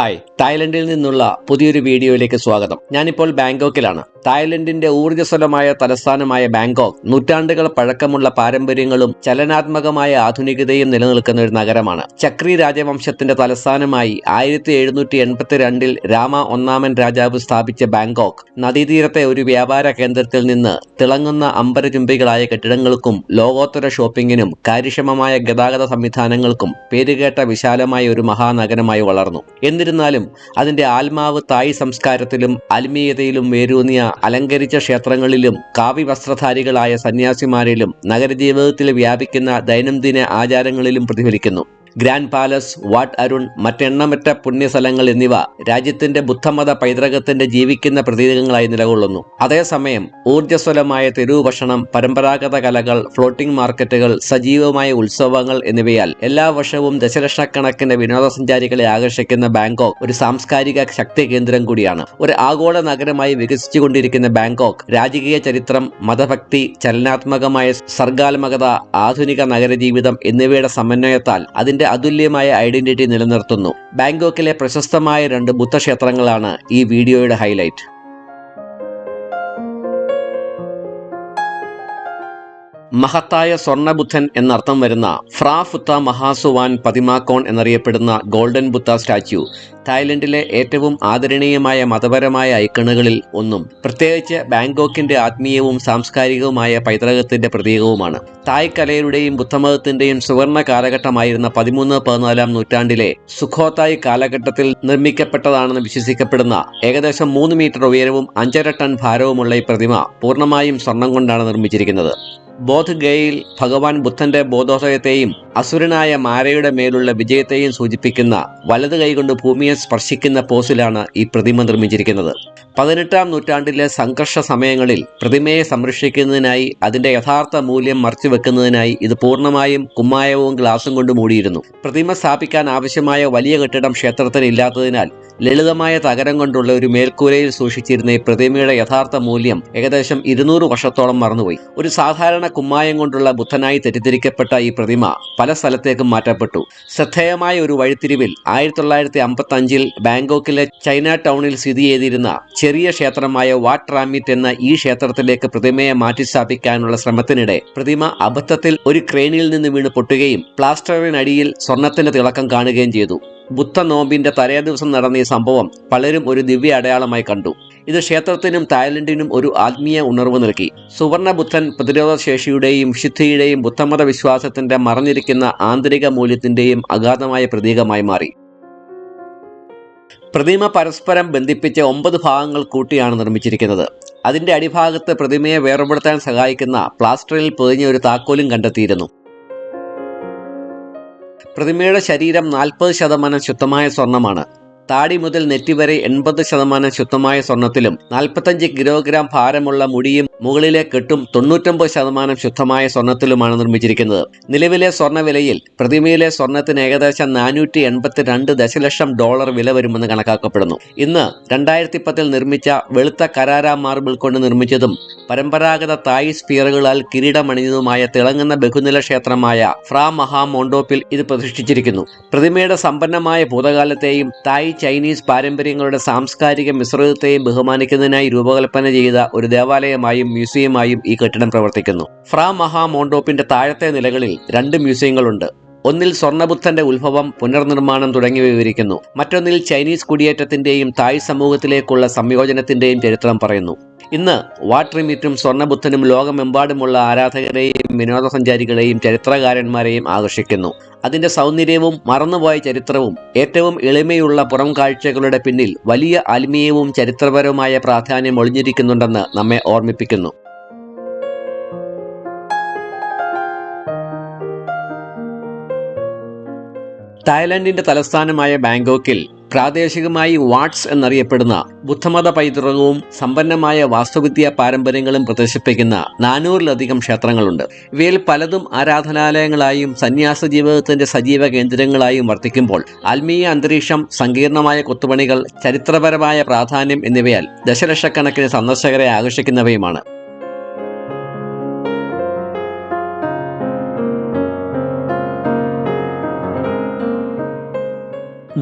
Hi, തായ്ലൻഡിൽ നിന്നുള്ള പുതിയൊരു വീഡിയോയിലേക്ക് സ്വാഗതം. ഞാനിപ്പോൾ ബാങ്കോക്കിലാണ്. തായ്ലൻഡിന്റെ ഊർജ്ജസ്വലമായ തലസ്ഥാനമായ ബാങ്കോക്ക് നൂറ്റാണ്ടുകൾ പഴക്കമുള്ള പാരമ്പര്യങ്ങളും ചലനാത്മകമായ ആധുനികതയും നിലനിൽക്കുന്ന ഒരു നഗരമാണ്. ചക്രി രാജവംശത്തിന്റെ തലസ്ഥാനമായി 1782 രാമ ഒന്നാമൻ രാജാവ് സ്ഥാപിച്ച ബാങ്കോക്ക് നദീതീരത്തെ ഒരു വ്യാപാര കേന്ദ്രത്തിൽ നിന്ന് തിളങ്ങുന്ന അമ്പരചുംബികളായ കെട്ടിടങ്ങൾക്കും ലോകോത്തര ഷോപ്പിംഗിനും കാര്യക്ഷമമായ ഗതാഗത സംവിധാനങ്ങൾക്കും പേരുകേട്ട വിശാലമായ ഒരു മഹാനഗരമായി വളർന്നു. എന്നിരുന്നാലും അതിന്റെ ആത്മാവ് തായ് സംസ്കാരത്തിലും ആത്മീയതയിലും വേരൂന്നിയ അലങ്കരിച്ച ക്ഷേത്രങ്ങളിലും കാവ്യവസ്ത്രധാരികളായ സന്യാസിമാരിലും നഗരജീവിതത്തിൽ വ്യാപിക്കുന്ന ദൈനംദിന ആചാരങ്ങളിലും പ്രതിഫലിക്കുന്നു. ഗ്രാൻഡ് പാലസ്, വാട്ട് അരുൺ, മറ്റെണ്ണമറ്റ പുണ്യസ്ഥലങ്ങൾ എന്നിവ രാജ്യത്തിന്റെ ബുദ്ധമത പൈതൃകത്തിന്റെ ജീവിക്കുന്ന പ്രതീകങ്ങളായി നിലകൊള്ളുന്നു. അതേസമയം ഊർജ്ജസ്വലമായ തെരുവ് ഭക്ഷണം, പരമ്പരാഗത കലകൾ, ഫ്ലോട്ടിംഗ് മാർക്കറ്റുകൾ, സജീവമായ ഉത്സവങ്ങൾ എന്നിവയാൽ എല്ലാ വർഷവും ദശലക്ഷക്കണക്കിന് വിനോദസഞ്ചാരികളെ ആകർഷിക്കുന്ന ബാങ്കോക്ക് ഒരു സാംസ്കാരിക ശക്തി കേന്ദ്രം കൂടിയാണ്. ഒരു ആഗോള നഗരമായി വികസിച്ചുകൊണ്ടിരിക്കുന്ന ബാങ്കോക്ക് രാജകീയ ചരിത്രം, മതഭക്തി, ചലനാത്മകമായ സർഗാത്മകത, ആധുനിക നഗരജീവിതം എന്നിവയുടെ സമന്വയത്താൽ അതിന്റെ അതുല്യമായ ഐഡന്റിറ്റി നിലനിർത്തുന്നു. ബാങ്കോക്കിലെ പ്രശസ്തമായ 2 ബുദ്ധക്ഷേത്രങ്ങളാണ് ഈ വീഡിയോയുടെ ഹൈലൈറ്റ്. മഹത്തായ സ്വർണ്ണബുദ്ധൻ എന്നർത്ഥം വരുന്ന ഫ്രാ ഫുത്ത മഹാസുവാൻ പതിമാക്കോൺ എന്നറിയപ്പെടുന്ന ഗോൾഡൻ ബുദ്ധ സ്റ്റാച്യു തായ്ലൻഡിലെ ഏറ്റവും ആദരണീയമായ മതപരമായ ഐക്കണുകളിൽ ഒന്നും പ്രത്യേകിച്ച് ബാങ്കോക്കിന്റെ ആത്മീയവും സാംസ്കാരികവുമായ പൈതൃകത്തിന്റെ പ്രതീകവുമാണ്. തായ് കലയുടെയും ബുദ്ധമതത്തിന്റെയും സുവർണ കാലഘട്ടമായിരുന്ന 13-14 നൂറ്റാണ്ടിലെ സുഖോത്തായ് കാലഘട്ടത്തിൽ നിർമ്മിക്കപ്പെട്ടതാണെന്ന് വിശ്വസിക്കപ്പെടുന്ന ഏകദേശം 3 മീറ്റർ ഉയരവും 5.5 ടൺ ഭാരവുമുള്ള ഈ പ്രതിമ പൂർണ്ണമായും സ്വർണം കൊണ്ടാണ് നിർമ്മിച്ചിരിക്കുന്നത്. ബോധ് ഗയയിൽ ഭഗവാൻ ബുദ്ധന്റെ ബോധോദയത്തെയും അസുരനായ മാരയുടെ മേലുള്ള വിജയത്തെയും സൂചിപ്പിക്കുന്ന വലത് കൈകൊണ്ട് ഭൂമിയെ സ്പർശിക്കുന്ന പോസിലാണ് ഈ പ്രതിമ നിർമ്മിച്ചിരിക്കുന്നത്. 18-ാം നൂറ്റാണ്ടിലെ സംഘർഷ സമയങ്ങളിൽ പ്രതിമയെ സംരക്ഷിക്കുന്നതിനായി അതിന്റെ യഥാർത്ഥ മൂല്യം മറച്ചുവെക്കുന്നതിനായി ഇത് പൂർണ്ണമായും കുമ്മായവും ഗ്ലാസും കൊണ്ട് മൂടിയിരുന്നു. പ്രതിമ സ്ഥാപിക്കാൻ ആവശ്യമായ വലിയ കെട്ടിടം ക്ഷേത്രത്തിന് ഇല്ലാത്തതിനാൽ ലളിതമായ തകരം കൊണ്ടുള്ള ഒരു മേൽക്കൂരയിൽ സൂക്ഷിച്ചിരുന്ന ഈ പ്രതിമയുടെ യഥാർത്ഥ മൂല്യം ഏകദേശം 200 വർഷത്തോളം മറന്നുപോയി. ഒരു സാധാരണ കുമ്മായം കൊണ്ടുള്ള ബുദ്ധനായി തെറ്റിദ്ധരിക്കപ്പെട്ട ഈ പ്രതിമ പല സ്ഥലത്തേക്കും മാറ്റപ്പെട്ടു. ശ്രദ്ധേയമായ ഒരു വഴിത്തിരിവിൽ 1955 ബാങ്കോക്കിലെ ചൈന ടൗണിൽ സ്ഥിതി ചെയ്തിരുന്ന ചെറിയ ക്ഷേത്രമായ വാട്ട് റാമിറ്റ് എന്ന ഈ ക്ഷേത്രത്തിലേക്ക് പ്രതിമയെ മാറ്റി സ്ഥാപിക്കാനുള്ള ശ്രമത്തിനിടെ പ്രതിമ അബദ്ധത്തിൽ ഒരു ക്രെയിനിൽ നിന്ന് വീണ് പൊട്ടുകയും പ്ലാസ്റ്ററിനടിയിൽ സ്വർണത്തിന്റെ തിളക്കം കാണുകയും ചെയ്തു. ബുദ്ധ നോമ്പിന്റെ തലേദിവസം നടന്ന ഈ സംഭവം പലരും ഒരു ദിവ്യ അടയാളമായി കണ്ടു. ഇത് ക്ഷേത്രത്തിനും തായ്ലൻഡിനും ഒരു ആത്മീയ ഉണർവ് നൽകി. സുവർണ ബുദ്ധൻ പ്രതിരോധശേഷിയുടെയും വിശുദ്ധിയുടെയും ബുദ്ധമത വിശ്വാസത്തിന്റെ മറഞ്ഞിരിക്കുന്ന ആന്തരിക മൂല്യത്തിന്റെയും അഗാധമായ പ്രതീകമായി മാറി. പ്രതിമ പരസ്പരം ബന്ധിപ്പിച്ച 9 ഭാഗങ്ങൾ കൂട്ടിയാണ് നിർമ്മിച്ചിരിക്കുന്നത്. അതിന്റെ അടിഭാഗത്ത് പ്രതിമയെ വേർപെടുത്താൻ സഹായിക്കുന്ന പ്ലാസ്റ്ററിൽ പൊതിഞ്ഞ ഒരു താക്കോലും കണ്ടെത്തിയിരുന്നു. പ്രതിമയുടെ ശരീരം 40% ശുദ്ധമായ സ്വർണ്ണമാണ്. താടി മുതൽ നെറ്റി വരെ 80% ശുദ്ധമായ സ്വർണത്തിലും 45 കിലോഗ്രാം ഭാരമുള്ള മുടിയും മുകളിലെ കെട്ടും 99% ശുദ്ധമായ സ്വർണത്തിലുമാണ് നിർമ്മിച്ചിരിക്കുന്നത്. നിലവിലെ സ്വർണ്ണവിലയിൽ പ്രതിമയിലെ സ്വർണത്തിന് ഏകദേശം $482 ദശലക്ഷം വില വരുമെന്ന് കണക്കാക്കപ്പെടുന്നു. ഇന്ന് 2010 നിർമ്മിച്ച വെളുത്ത കരാര മാർബിൾ കൊണ്ട് നിർമ്മിച്ചതും പരമ്പരാഗത തായ് സ്ഫിയറുകളാൽ കിരീടമണിഞ്ഞതുമായ തിളങ്ങുന്ന ബഹുനില ക്ഷേത്രമായ ഫ്രാ മഹാ മോണ്ടോപ്പിൽ ഇത് പ്രതിഷ്ഠിച്ചിരിക്കുന്നു. പ്രതിമയുടെ സമ്പന്നമായ ഭൂതകാലത്തെയും തായ് ചൈനീസ് പാരമ്പര്യങ്ങളുടെ സാംസ്കാരിക മിശ്രിതത്തെയും ബഹുമാനിക്കുന്നതിനായി രൂപകൽപ്പന ചെയ്ത ഒരു ദേവാലയമായും മ്യൂസിയമായും ഈ കെട്ടിടം പ്രവർത്തിക്കുന്നു. ഫ്രാ മഹാ മോണ്ടോപ്പിന്റെ താഴത്തെ നിലകളിൽ 2 മ്യൂസിയങ്ങളുണ്ട്. ഒന്നിൽ സ്വർണ്ണബുദ്ധന്റെ ഉത്ഭവം, പുനർനിർമ്മാണം തുടങ്ങിയവ വിവരിക്കുന്നു. മറ്റൊന്നിൽ ചൈനീസ് കുടിയേറ്റത്തിന്റെയും തായ് സമൂഹത്തിലേക്കുള്ള സംയോജനത്തിന്റെയും ചരിത്രം പറയുന്നു. ഇന്ന് വാട്ട് റാമിറ്റും സ്വർണ്ണബുദ്ധനും ലോകമെമ്പാടുമുള്ള ആരാധകരെയും വിനോദസഞ്ചാരികളെയും ചരിത്രകാരന്മാരെയും ആകർഷിക്കുന്നു. അതിന്റെ സൗന്ദര്യവും മറന്നുപോയ ചരിത്രവും ഏറ്റവും എളിമയുള്ള പുറം കാഴ്ചകളുടെ പിന്നിൽ വലിയ ആത്മീയവും ചരിത്രപരവുമായ പ്രാധാന്യം ഒളിഞ്ഞിരിക്കുന്നുണ്ടെന്ന് നമ്മെ ഓർമ്മിപ്പിക്കുന്നു. തായ്ലൻഡിന്റെ തലസ്ഥാനമായ ബാങ്കോക്കിൽ പ്രാദേശികമായി വാട്സ് എന്നറിയപ്പെടുന്ന ബുദ്ധമത പൈതൃകവും സമ്പന്നമായ വാസ്തുവിദ്യാ പാരമ്പര്യങ്ങളും പ്രദർശിപ്പിക്കുന്ന 400-ലധികം ക്ഷേത്രങ്ങളുണ്ട്. ഇവയിൽ പലതും ആരാധനാലയങ്ങളായും സന്യാസ ജീവിതത്തിന്റെ സജീവ കേന്ദ്രങ്ങളായും വർത്തിക്കുമ്പോൾ ആത്മീയ അന്തരീക്ഷം, സങ്കീർണമായ കൊത്തുപണികൾ, ചരിത്രപരമായ പ്രാധാന്യം എന്നിവയാൽ ദശലക്ഷക്കണക്കിന് സന്ദർശകരെ ആകർഷിക്കുന്നവയുമാണ്.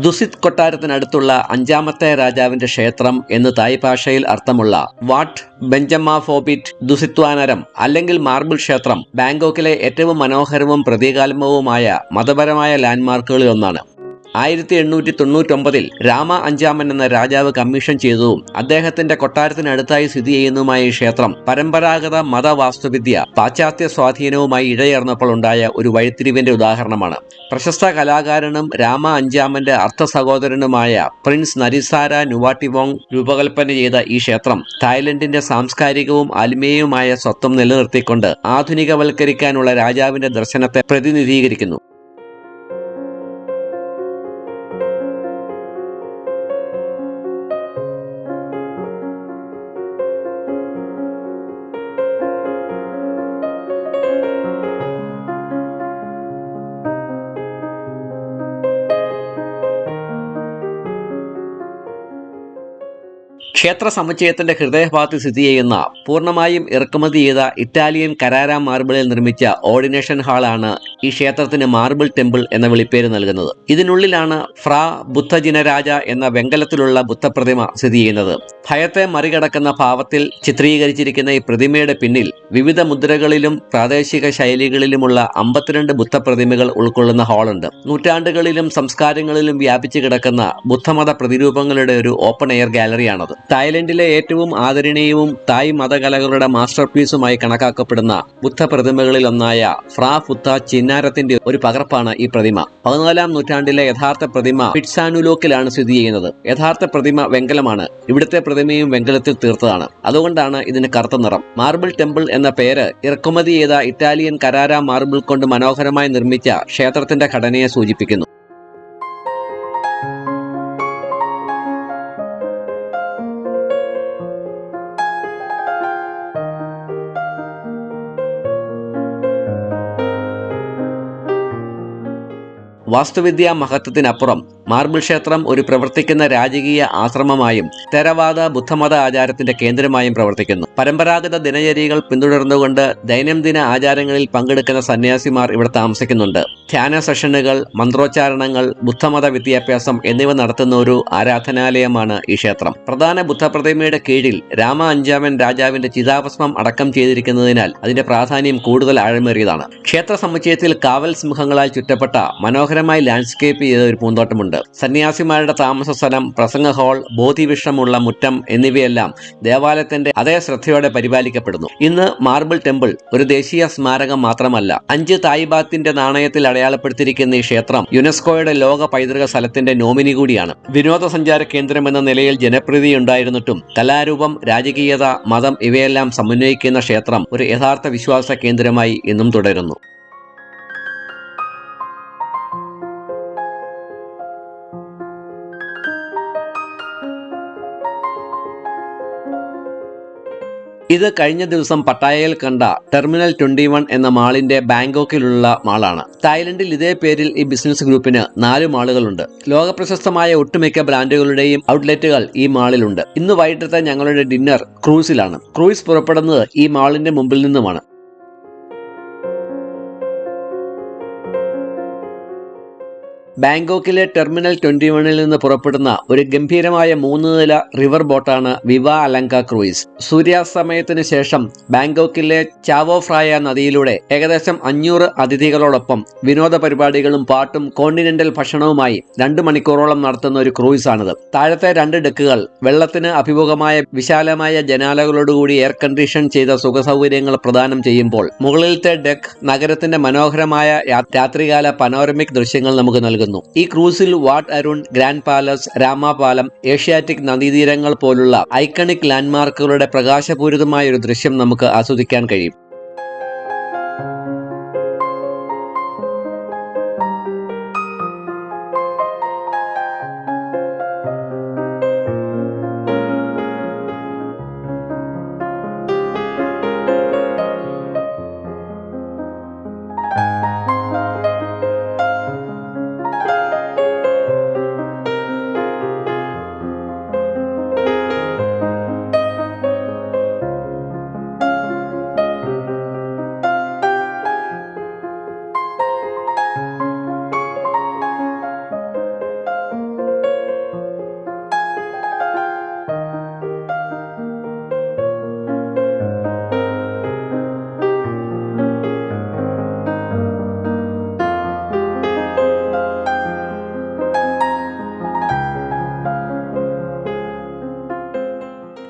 ദുസിത് കൊട്ടാരത്തിനടുത്തുള്ള അഞ്ചാമത്തെ രാജാവിന്റെ ക്ഷേത്രം എന്ന് തായ് ഭാഷയിൽ അർത്ഥമുള്ള വാട്ട് ബെഞ്ചമാഫോബിറ്റ് ദുസിത്വാനരം അല്ലെങ്കിൽ മാർബിൾ ക്ഷേത്രം ബാങ്കോക്കിലെ ഏറ്റവും മനോഹരവും പ്രതീകാത്മകവുമായ മതപരമായ ലാൻഡ്മാർക്കുകളിൽ ഒന്നാണ്. 1899 രാമ അഞ്ചാമൻ എന്ന രാജാവ് കമ്മീഷൻ ചെയ്തതും അദ്ദേഹത്തിന്റെ കൊട്ടാരത്തിനടുത്തായി സ്ഥിതി ചെയ്യുന്നതുമായ ഈ ക്ഷേത്രം പരമ്പരാഗത മതവാസ്തുവിദ്യ പാശ്ചാത്യ സ്വാധീനവുമായി ഇഴചേർന്നപ്പോൾ ഉണ്ടായ ഒരു വഴിത്തിരിവിന്റെ ഉദാഹരണമാണ്. പ്രശസ്ത കലാകാരനും രാമ അഞ്ചാമന്റെ അർത്ഥ സഹോദരനുമായ പ്രിൻസ് നരിസാര നുവാട്ടിവോങ് രൂപകൽപ്പന ചെയ്ത ഈ ക്ഷേത്രം തായ്ലൻഡിന്റെ സാംസ്കാരികവും ആത്മീയവുമായ സ്വത്വം നിലനിർത്തിക്കൊണ്ട് ആധുനികവൽക്കരിക്കാനുള്ള രാജാവിന്റെ ദർശനത്തെ പ്രതിനിധീകരിക്കുന്നു. ക്ഷേത്ര സമുച്ചയത്തിന്റെ ഹൃദയഭാഗത്ത് സ്ഥിതി ചെയ്യുന്ന പൂർണ്ണമായും ഇറക്കുമതി ചെയ്ത ഇറ്റാലിയൻ കരാര മാർബിളിൽ നിർമ്മിച്ച ഓർഡിനേഷൻ ഹാളാണ് ഈ ക്ഷേത്രത്തിന് മാർബിൾ ടെമ്പിൾ എന്ന വിളിപ്പേര് നൽകുന്നത്. ഇതിനുള്ളിലാണ് ഫ്രാ ബുദ്ധജിനരാജ എന്ന വെങ്കലത്തിലുള്ള ബുദ്ധപ്രതിമ സ്ഥിതി ചെയ്യുന്നത്. ഭയത്തെ മറികടക്കുന്ന ഭാവത്തിൽ ചിത്രീകരിച്ചിരിക്കുന്ന ഈ പ്രതിമയുടെ പിന്നിൽ വിവിധ മുദ്രകളിലും പ്രാദേശിക ശൈലികളിലുമുള്ള 52 ബുദ്ധപ്രതിമകൾ ഉൾക്കൊള്ളുന്ന ഹാളുണ്ട്. നൂറ്റാണ്ടുകളിലും സംസ്കാരങ്ങളിലും വ്യാപിച്ചു കിടക്കുന്ന ബുദ്ധമത പ്രതിരൂപങ്ങളുടെ ഒരു ഓപ്പൺ എയർ ഗാലറിയാണത്. തായ്ലൻഡിലെ ഏറ്റവും ആദരണീയവും തായ് മതകലകളുടെ മാസ്റ്റർ പീസുമായി കണക്കാക്കപ്പെടുന്ന ബുദ്ധപ്രതിമകളിൽ ഒന്നായ ഫ്രാ ഫുത്ത ചിന്നാരത്തിന്റെ ഒരു പകർപ്പാണ് ഈ പ്രതിമ. 14-ാം നൂറ്റാണ്ടിലെ യഥാർത്ഥ പ്രതിമ പിറ്റ്സാനുലോക്കിലാണ് സ്ഥിതി ചെയ്യുന്നത്. യഥാർത്ഥ പ്രതിമ വെങ്കലമാണ്. ഇവിടുത്തെ പ്രതിമയും വെങ്കലത്തിൽ തീർത്തതാണ്. അതുകൊണ്ടാണ് ഇതിന് കറുത്ത നിറം. മാർബിൾ ടെമ്പിൾ എന്ന പേര് ഇറക്കുമതി ചെയ്ത ഇറ്റാലിയൻ കരാര മാർബിൾ കൊണ്ട് മനോഹരമായി നിർമ്മിച്ച ക്ഷേത്രത്തിന്റെ ഘടനയെ സൂചിപ്പിക്കുന്നു. വാസ്തുവിദ്യാ മഹത്വത്തിനപ്പുറം മാർബിൾ ക്ഷേത്രം ഒരു പ്രവർത്തിക്കുന്ന രാജകീയ ആശ്രമമായും തെരവാദ ബുദ്ധമത ആചാരത്തിന്റെ കേന്ദ്രമായും പ്രവർത്തിക്കുന്നു. പരമ്പരാഗത ദിനചര്യകൾ പിന്തുടർന്നുകൊണ്ട് ദൈനംദിന ആചാരങ്ങളിൽ പങ്കെടുക്കുന്ന സന്യാസിമാർ ഇവിടെ താമസിക്കുന്നുണ്ട്. ധ്യാന സെഷനുകൾ, മന്ത്രോച്ചാരണങ്ങൾ, ബുദ്ധമത വിദ്യാഭ്യാസം എന്നിവ നടത്തുന്ന ഒരു ആരാധനാലയമാണ് ഈ ക്ഷേത്രം. പ്രധാന ബുദ്ധപ്രതിമയുടെ കീഴിൽ രാമ അഞ്ചാമൻ രാജാവിന്റെ ചിതാഭസ്മം അടക്കം ചെയ്തിരിക്കുന്നതിനാൽ അതിന്റെ പ്രാധാന്യം കൂടുതൽ ആഴമേറിയതാണ്. ക്ഷേത്ര സമുച്ചയത്തിൽ കാവൽ സിംഹങ്ങളാൽ ചുറ്റപ്പെട്ട മനോഹരമായി ലാൻഡ്സ്കേപ്പ് ചെയ്ത ഒരു പൂന്തോട്ടമുണ്ട്. സന്യാസിമാരുടെ താമസ സ്ഥലം, പ്രസംഗ ഹാൾ, ബോധിവിഷമുള്ള മുറ്റം എന്നിവയെല്ലാം ദേവാലയത്തിന്റെ അതേ ശ്രദ്ധയോടെ പരിപാലിക്കപ്പെടുന്നു. ഇന്ന് മാർബിൾ ടെമ്പിൾ ഒരു ദേശീയ സ്മാരകം മാത്രമല്ല, 5 തായ്ബാത്തിന്റെ നാണയത്തിൽ അടയാളപ്പെടുത്തിയിരിക്കുന്ന ഈ ക്ഷേത്രം യുനെസ്കോയുടെ ലോക പൈതൃക സ്ഥലത്തിന്റെ നോമിനി കൂടിയാണ്. വിനോദസഞ്ചാര കേന്ദ്രം എന്ന നിലയിൽ ജനപ്രീതി ഉണ്ടായിരുന്നിട്ടും കലാരൂപം, രാജകീയത, മതം ഇവയെല്ലാം സമന്വയിക്കുന്ന ക്ഷേത്രം ഒരു യഥാർത്ഥ വിശ്വാസ കേന്ദ്രമായി ഇന്നും തുടരുന്നു. ഇത് കഴിഞ്ഞ ദിവസം പട്ടായയിൽ കണ്ട ടെർമിനൽ 21 എന്ന മാളിന്റെ ബാങ്കോക്കിലുള്ള മാളാണ്. തായ്ലൻഡിൽ ഇതേ പേരിൽ ഈ ബിസിനസ് ഗ്രൂപ്പിന് 4 മാളുകളുണ്ട്. ലോകപ്രശസ്തമായ ഒട്ടുമിക്ക ബ്രാൻഡുകളുടെയും ഔട്ട്ലെറ്റുകൾ ഈ മാളിലുണ്ട്. ഇന്ന് വൈകിട്ടത്തെ ഞങ്ങളുടെ ഡിന്നർ ക്രൂസിലാണ്. ക്രൂയിസ് പുറപ്പെടുന്നത് ഈ മാളിന്റെ മുമ്പിൽ നിന്നുമാണ്. ബാങ്കോക്കിലെ ടെർമിനൽ 21 നിന്ന് പുറപ്പെടുന്ന ഒരു ഗംഭീരമായ 3 നില റിവർ ബോട്ടാണ് വിവ അലങ്ക ക്രൂയിസ്. സൂര്യാസ്തമയത്തിന് ശേഷം ബാങ്കോക്കിലെ ചാവോ ഫ്രായ നദിയിലൂടെ ഏകദേശം 500 അതിഥികളോടൊപ്പം വിനോദ പരിപാടികളും പാട്ടും കോണ്ടിനെന്റൽ ഭക്ഷണവുമായി 2 മണിക്കൂറോളം നടത്തുന്ന ഒരു ക്രൂയിസാണിത്. താഴത്തെ 2 ഡെക്കുകൾ വെള്ളത്തിന് അഭിമുഖമായ വിശാലമായ ജനാലകളോടുകൂടി എയർ കണ്ടീഷൻ ചെയ്ത സുഖസൗകര്യങ്ങൾ പ്രദാനം ചെയ്യുമ്പോൾ മുകളിലത്തെ ഡെക്ക് നഗരത്തിന്റെ മനോഹരമായ രാത്രികാല പനോരമിക് ദൃശ്യങ്ങൾ നമുക്ക് നൽകുന്നു. ഈ ക്രൂസിൽ വാട്ട് അരുൺ, ഗ്രാൻഡ് പാലസ്, രാമപാലം, ഏഷ്യാറ്റിക് നദീതീരങ്ങൾ പോലുള്ള ഐക്കണിക് ലാൻഡ്മാർക്കുകളുടെ പ്രകാശപൂരിതമായ ഒരു ദൃശ്യം നമുക്ക് ആസ്വദിക്കാൻ കഴിയും.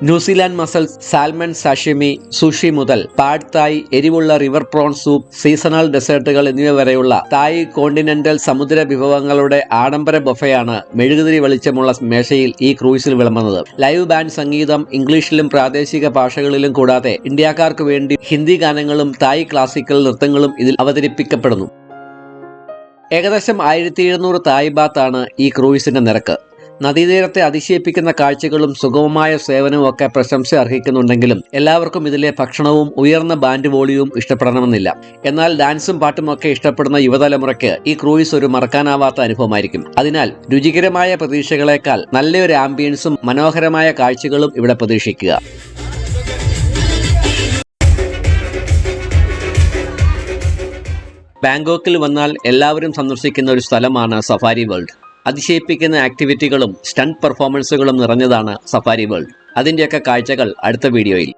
New Zealand mussel, salmon sashimi, sushi മുതൽ പാഡ് തായ്, എരിവുള്ള റിവർ പ്രോൺ സൂപ്പ്, സീസണൽ ഡെസേർട്ടുകൾ എന്നിവ വരെയുള്ള തായ് കോണ്ടിനെന്റൽ സമുദ്ര വിഭവങ്ങളുടെ ആഡംബര ബൊഫയാണ് മെഴുകുതിരി വെളിച്ചമുള്ള മേശയിൽ ഈ ക്രൂയിസിൽ വിളമ്പുന്നത്. ലൈവ് ബാൻഡ് സംഗീതം ഇംഗ്ലീഷിലും പ്രാദേശിക ഭാഷകളിലും കൂടാതെ ഇന്ത്യക്കാർക്ക് വേണ്ടി ഹിന്ദി ഗാനങ്ങളും തായ് ക്ലാസിക്കൽ നൃത്തങ്ങളും ഇതിൽ അവതരിപ്പിക്കപ്പെടുന്നു. ഏകദേശം 1700 തായ് ബാത്താണ് ഈ ക്രൂയിസിന്റെ നിരക്ക്. നദീതീരത്തെ അതിശയിപ്പിക്കുന്ന കാഴ്ചകളും സുഗമമായ സേവനവും ഒക്കെ പ്രശംസ അർഹിക്കുന്നുണ്ടെങ്കിലും എല്ലാവർക്കും ഇതിലെ ഭക്ഷണവും ഉയർന്ന ബാൻഡ് വോളിയവും ഇഷ്ടപ്പെടണമെന്നില്ല. എന്നാൽ ഡാൻസും പാട്ടും ഒക്കെ ഇഷ്ടപ്പെടുന്ന യുവതലമുറയ്ക്ക് ഈ ക്രൂയിസ് ഒരു മറക്കാനാവാത്ത അനുഭവമായിരിക്കും. അതിനാൽ രുചികരമായ പ്രതീക്ഷകളെക്കാൾ നല്ലൊരു ആംബിയൻസും മനോഹരമായ കാഴ്ചകളും ഇവിടെ പ്രതീക്ഷിക്കുക. ബാങ്കോക്കിൽ വന്നാൽ എല്ലാവരും സന്ദർശിക്കുന്ന ഒരു സ്ഥലമാണ് സഫാരി വേൾഡ്. അതിശയിപ്പിക്കുന്ന ആക്ടിവിറ്റികളും സ്റ്റണ്ട് പെർഫോമൻസുകളും നിറഞ്ഞതാണ് സഫാരി വേൾഡ്. അതിൻ്റെയൊക്കെ കാഴ്ചകൾ അടുത്ത വീഡിയോയിൽ.